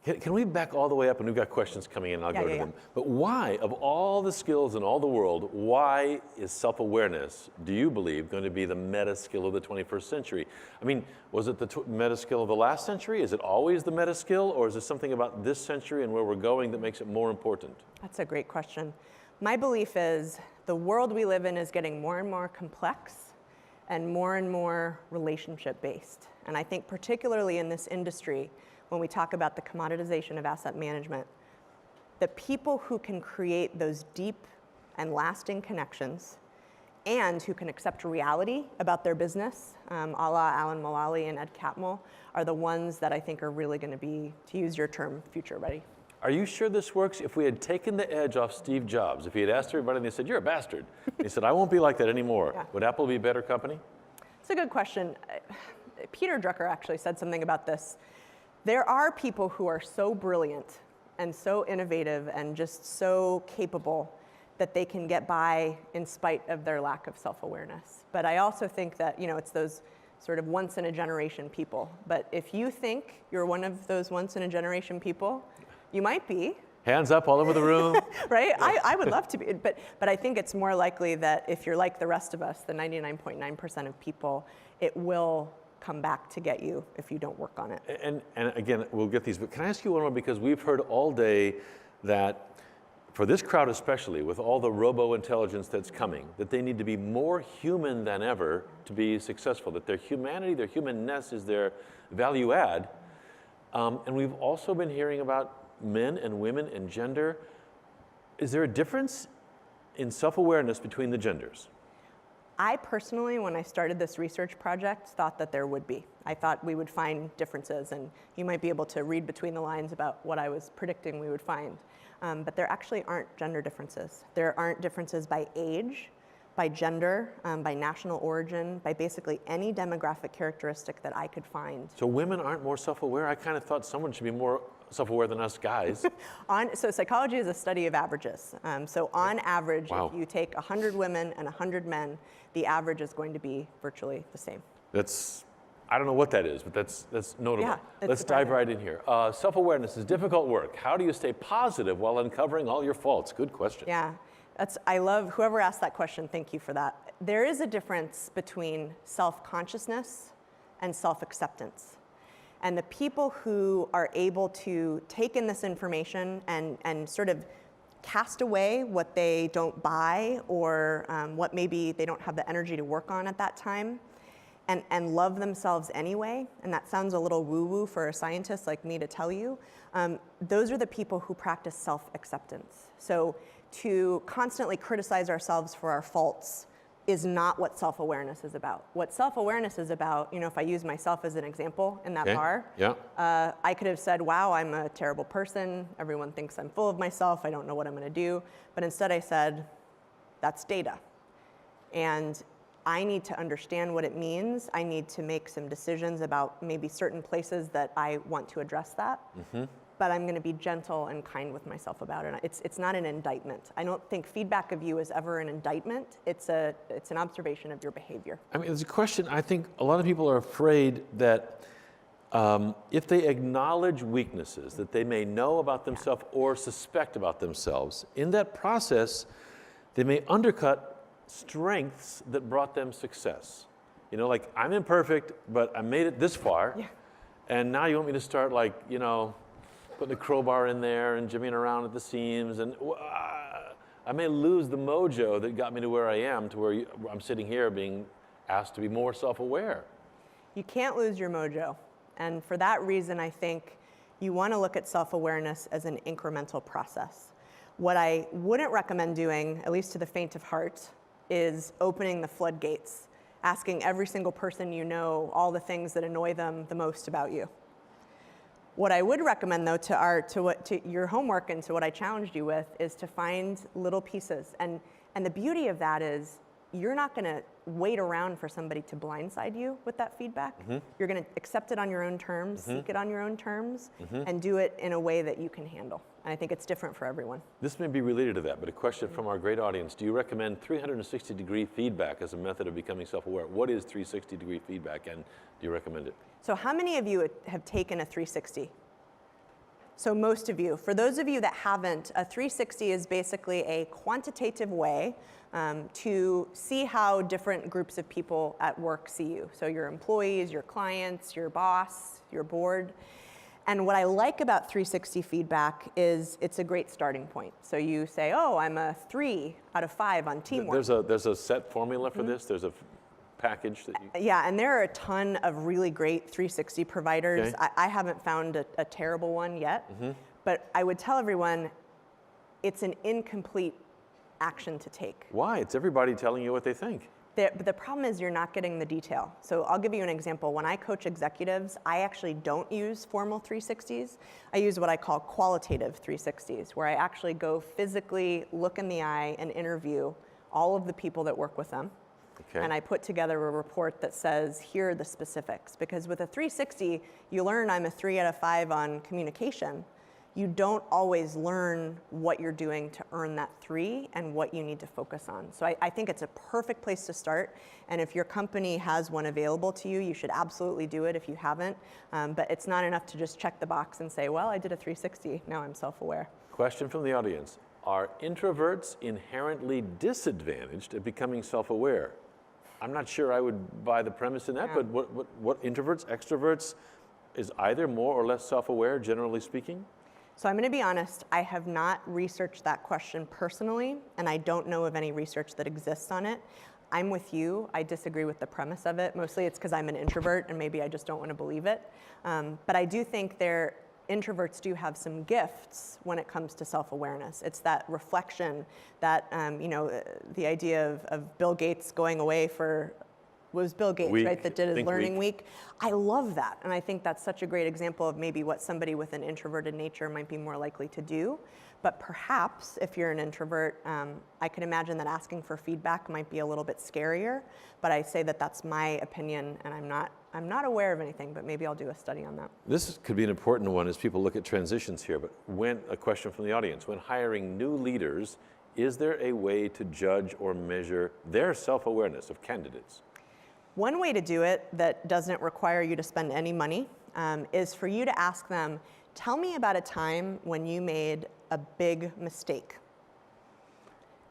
Can we back all the way up? And we've got questions coming in, I'll go to them. But why, of all the skills in all the world, why is self-awareness, do you believe, going to be the meta skill of the 21st century? I mean, was it the meta skill of the last century? Is it always the meta skill? Or is there something about this century and where we're going that makes it more important? That's a great question. My belief is the world we live in is getting more and more complex and more relationship-based. And I think particularly in this industry, when we talk about the commoditization of asset management, the people who can create those deep and lasting connections and who can accept reality about their business, a la Alan Mulally and Ed Catmull, are the ones that I think are really going to be, to use your term, future ready. Are you sure this works? If we had taken the edge off Steve Jobs, if he had asked everybody and they said, you're a bastard, he said, I won't be like that anymore, would Apple be a better company? It's a good question. Peter Drucker actually said something about this. There are people who are so brilliant and so innovative and just so capable that they can get by in spite of their lack of self-awareness. But I also think that, you know, it's those sort of once-in-a-generation people. But if you think you're one of those once-in-a-generation people, you might be. Hands up all over the room. Right? Yeah. I would love to be. But I think it's more likely that if you're like the rest of us, the 99.9% of people, it will come back to get you if you don't work on it. And again, we'll get these, but can I ask you one more? Because we've heard all day that for this crowd especially, with all the robo-intelligence that's coming, that they need to be more human than ever to be successful, that their humanity, their humanness is their value add. And we've also been hearing about men and women and gender. Is there a difference in self-awareness between the genders? I personally, when I started this research project, thought that there would be. I thought we would find differences, and you might be able to read between the lines about what I was predicting we would find. But there actually aren't gender differences. There aren't differences by age, by gender, by national origin, by basically any demographic characteristic that I could find. So women aren't more self-aware? I kind of thought someone should be more self-aware than us guys. So psychology is a study of averages. So on average, if you take 100 women and 100 men, the average is going to be virtually the same. I don't know what that is, but that's notable. Yeah, Let's dive right in here. Self-awareness is difficult work. How do you stay positive while uncovering all your faults? Good question. Yeah, I love whoever asked that question. Thank you for that. There is a difference between self-consciousness and self-acceptance. And the people who are able to take in this information and sort of cast away what they don't buy or what maybe they don't have the energy to work on at that time and love themselves anyway, and that sounds a little woo-woo for a scientist like me to tell you, those are the people who practice self-acceptance. So to constantly criticize ourselves for our faults is not what self-awareness is about. What self-awareness is about, you know, if I use myself as an example in that bar, I could have said, wow, I'm a terrible person. Everyone thinks I'm full of myself. I don't know what I'm going to do. But instead I said, that's data. And I need to understand what it means. I need to make some decisions about maybe certain places that I want to address that. But I'm going to be gentle and kind with myself about it. It's not an indictment. I don't think feedback of you is ever an indictment. It's an observation of your behavior. I mean, there's a question. I think a lot of people are afraid that if they acknowledge weaknesses that they may know about themselves or suspect about themselves, in that process, they may undercut strengths that brought them success. You know, like, I'm imperfect, but I made it this far. And now you want me to start, like, you know, putting a crowbar in there and jimmying around at the seams, and I may lose the mojo that got me to where I am, to where I'm sitting here being asked to be more self-aware. You can't lose your mojo, and for that reason, I think you want to look at self-awareness as an incremental process. What I wouldn't recommend doing, at least to the faint of heart, is opening the floodgates, asking every single person you know all the things that annoy them the most about you. What I would recommend, though, to your homework and to what I challenged you with is to find little pieces. And the beauty of that is you're not going to wait around for somebody to blindside you with that feedback. You're going to accept it on your own terms, seek it on your own terms, and do it in a way that you can handle. And I think it's different for everyone. This may be related to that, but a question from our great audience. Do you recommend 360-degree feedback as a method of becoming self-aware? What is 360-degree feedback, and do you recommend it? So how many of you have taken a 360? So most of you, for those of you that haven't, a 360 is basically a quantitative way to see how different groups of people at work see you. So your employees, your clients, your boss, your board. And what I like about 360 feedback is it's a great starting point. So you say, oh, I'm a 3 out of 5 on teamwork. There's a set formula for this? There's a package that you... Yeah, and there are a ton of really great 360 providers. Okay. I haven't found a terrible one yet, but I would tell everyone it's an incomplete action to take. Why? It's everybody telling you what they think. The problem is you're not getting the detail. So I'll give you an example. When I coach executives, I actually don't use formal 360s. I use what I call qualitative 360s, where I actually go physically look in the eye and interview all of the people that work with them. Okay. And I put together a report that says, here are the specifics. Because with a 360, you learn I'm a 3 out of 5 on communication. You don't always learn what you're doing to earn that 3 and what you need to focus on. So I think it's a perfect place to start. And if your company has one available to you, you should absolutely do it if you haven't. But it's not enough to just check the box and say, well, I did a 360, now I'm self-aware. Question from the audience. Are introverts inherently disadvantaged at becoming self-aware? I'm not sure I would buy the premise in that, but what introverts, extroverts, is either more or less self-aware, generally speaking? So I'm going to be honest, I have not researched that question personally, and I don't know of any research that exists on it. I'm with you. I disagree with the premise of it. Mostly it's because I'm an introvert, and maybe I just don't want to believe it. But I do think introverts do have some gifts when it comes to self-awareness. It's that reflection, that, the idea of Bill Gates going away for, was Bill Gates, right, that did his learning week. I love that, and I think that's such a great example of maybe what somebody with an introverted nature might be more likely to do. But perhaps if you're an introvert, I can imagine that asking for feedback might be a little bit scarier, but I say that that's my opinion, and I'm not aware of anything, but maybe I'll do a study on that. This could be an important one as people look at transitions here, but a question from the audience, when hiring new leaders, is there a way to judge or measure their self-awareness of candidates? One way to do it that doesn't require you to spend any money is for you to ask them, tell me about a time when you made a big mistake.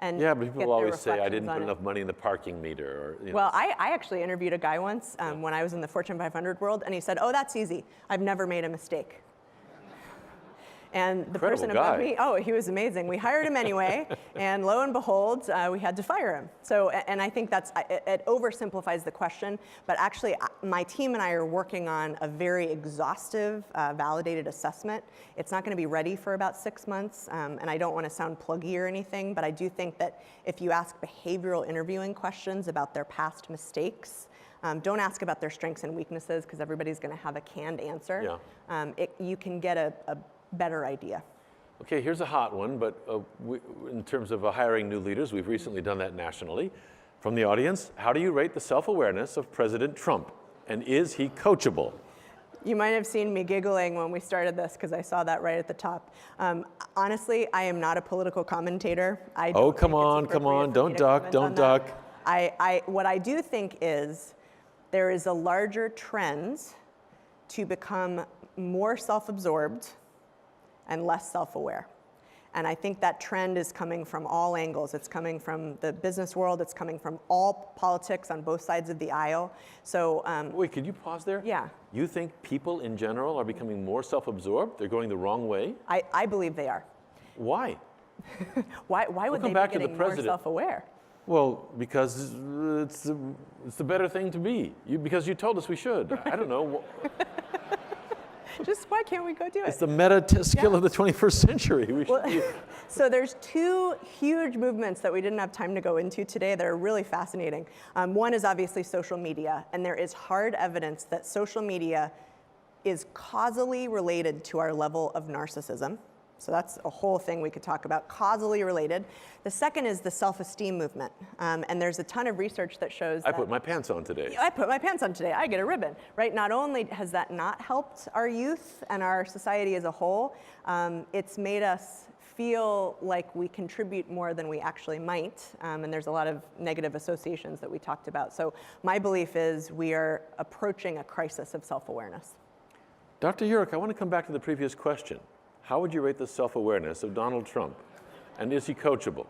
And yeah, but people always say, I didn't put it. enough money in the parking meter. Or, Well, I actually interviewed a guy once when I was in the Fortune 500 world, and he said, oh, that's easy. I've never made a mistake. And the person above me, oh, he was amazing. We hired him anyway, and lo and behold, we had to fire him. So, and I think it oversimplifies the question, but actually my team and I are working on a very exhaustive, validated assessment. It's not gonna be ready for about 6 months, and I don't wanna sound pluggy or anything, but I do think that if you ask behavioral interviewing questions about their past mistakes, don't ask about their strengths and weaknesses, because everybody's gonna have a canned answer. Yeah. You can get a better idea. Okay, here's a hot one, but in terms of hiring new leaders, we've recently done that nationally. From the audience, how do you rate the self-awareness of President Trump? And is he coachable? You might have seen me giggling when we started this because I saw that right at the top. Honestly, I am not a political commentator. Come on, don't duck, don't duck. What I do think is there is a larger trend to become more self-absorbed and less self-aware. And I think that trend is coming from all angles. It's coming from the business world. It's coming from all politics on both sides of the aisle. So wait, could you pause there? Yeah. You think people in general are becoming more self-absorbed? They're going the wrong way? I believe they are. Why? Why would they be getting more self-aware? Well, because it's the better thing to be. Because you told us we should. Right. I don't know. Just why can't we go do it? It's the meta skill of the 21st century. So there's two huge movements that we didn't have time to go into today that are really fascinating. One is obviously social media, and there is hard evidence that social media is causally related to our level of narcissism. So that's a whole thing we could talk about, causally related. The second is the self-esteem movement. And there's a ton of research that shows that... I put my pants on today. I put my pants on today. I get a ribbon, right? Not only has that not helped our youth and our society as a whole, it's made us feel like we contribute more than we actually might. And there's a lot of negative associations that we talked about. So my belief is we are approaching a crisis of self-awareness. Dr. Urich, I want to come back to the previous question. How would you rate the self-awareness of Donald Trump? And is he coachable?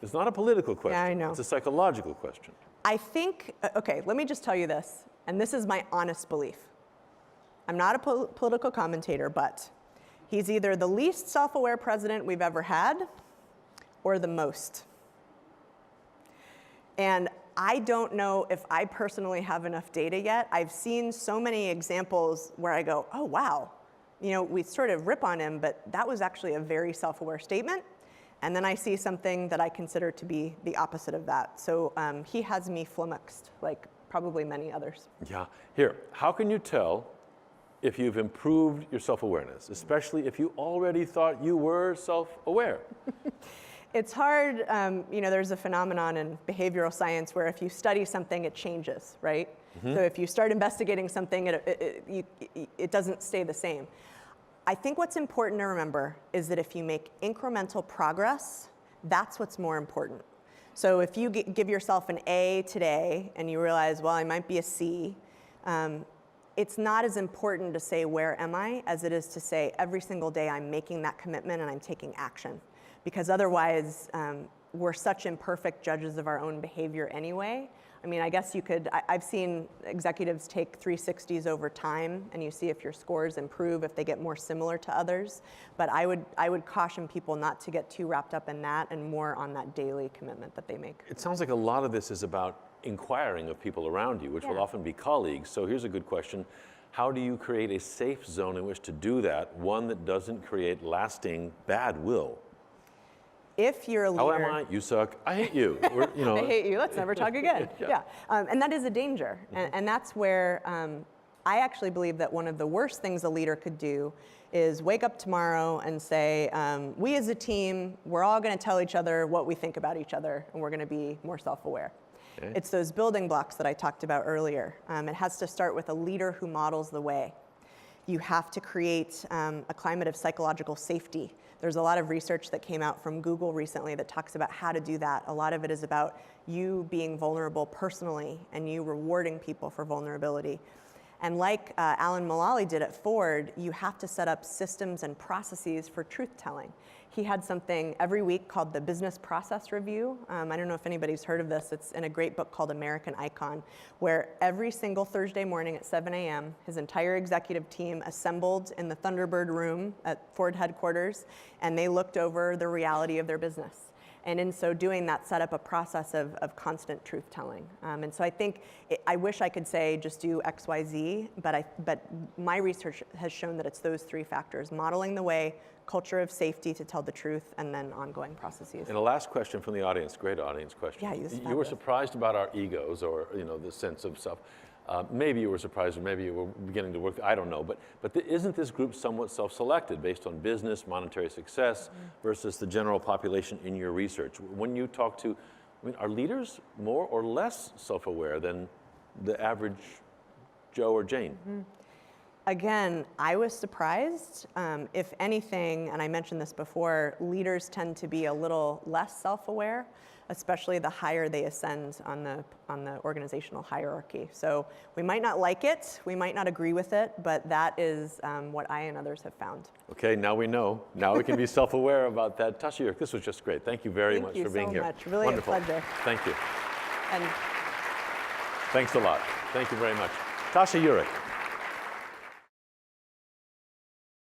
It's not a political question. Yeah, I know. It's a psychological question. I think, okay, let me just tell you this, and this is my honest belief. I'm not a political commentator, but he's either the least self-aware president we've ever had or the most. And I don't know if I personally have enough data yet. I've seen so many examples where I go, oh, wow. You know, we sort of rip on him, but that was actually a very self-aware statement. And then I see something that I consider to be the opposite of that. So he has me flummoxed, like probably many others. Yeah. Here, how can you tell if you've improved your self-awareness, especially if you already thought you were self-aware? It's hard, you know, there's a phenomenon in behavioral science where if you study something, it changes, right? Mm-hmm. So if you start investigating something, it doesn't stay the same. I think what's important to remember is that if you make incremental progress, that's what's more important. So if you give yourself an A today and you realize, well, I might be a C, it's not as important to say, where am I, as it is to say, every single day I'm making that commitment and I'm taking action. Because otherwise, we're such imperfect judges of our own behavior anyway. I mean, I guess you could, I've seen executives take 360s over time, and you see if your scores improve, if they get more similar to others. But I would caution people not to get too wrapped up in that and more on that daily commitment that they make. It sounds like a lot of this is about inquiring of people around you, which will often be colleagues. So here's a good question. How do you create a safe zone in which to do that, one that doesn't create lasting bad will? If you're a leader, how am I? You suck. I hate you. You know. I hate you. Let's never talk again. Yeah. And that is a danger. Mm-hmm. And that's where I actually believe that one of the worst things a leader could do is wake up tomorrow and say, we as a team, we're all going to tell each other what we think about each other, and we're going to be more self-aware. Okay. It's those building blocks that I talked about earlier. It has to start with a leader who models the way. You have to create a climate of psychological safety. There's a lot of research that came out from Google recently that talks about how to do that. A lot of it is about you being vulnerable personally and you rewarding people for vulnerability. And like Alan Mulally did at Ford, you have to set up systems and processes for truth-telling. He had something every week called the Business Process Review. I don't know if anybody's heard of this. It's in a great book called American Icon, where every single Thursday morning at 7 a.m., his entire executive team assembled in the Thunderbird room at Ford headquarters, and they looked over the reality of their business. And in so doing, that set up a process of constant truth-telling. And so I think, I wish I could say just do X, Y, Z, but my research has shown that it's those three factors: modeling the way, culture of safety to tell the truth, and then ongoing processes. And a last question from the audience, great audience question. Yeah, you were surprised about our egos, or the sense of self. Maybe you were surprised, or maybe you were beginning to work, I don't know, but isn't this group somewhat self-selected based on business, monetary success, versus the general population in your research? When you talk to, are leaders more or less self-aware than the average Joe or Jane? Mm-hmm. Again, I was surprised. If anything, and I mentioned this before, leaders tend to be a little less self-aware, especially the higher they ascend on the organizational hierarchy. So we might not like it, we might not agree with it, but that is what I and others have found. Okay, now we know. Now we can be self-aware about that. Tasha Eurich, this was just great. Thank you very much for being here. Thank you so much. Really Wonderful. A pleasure. Thank you. And thanks a lot. Thank you very much. Tasha Eurich.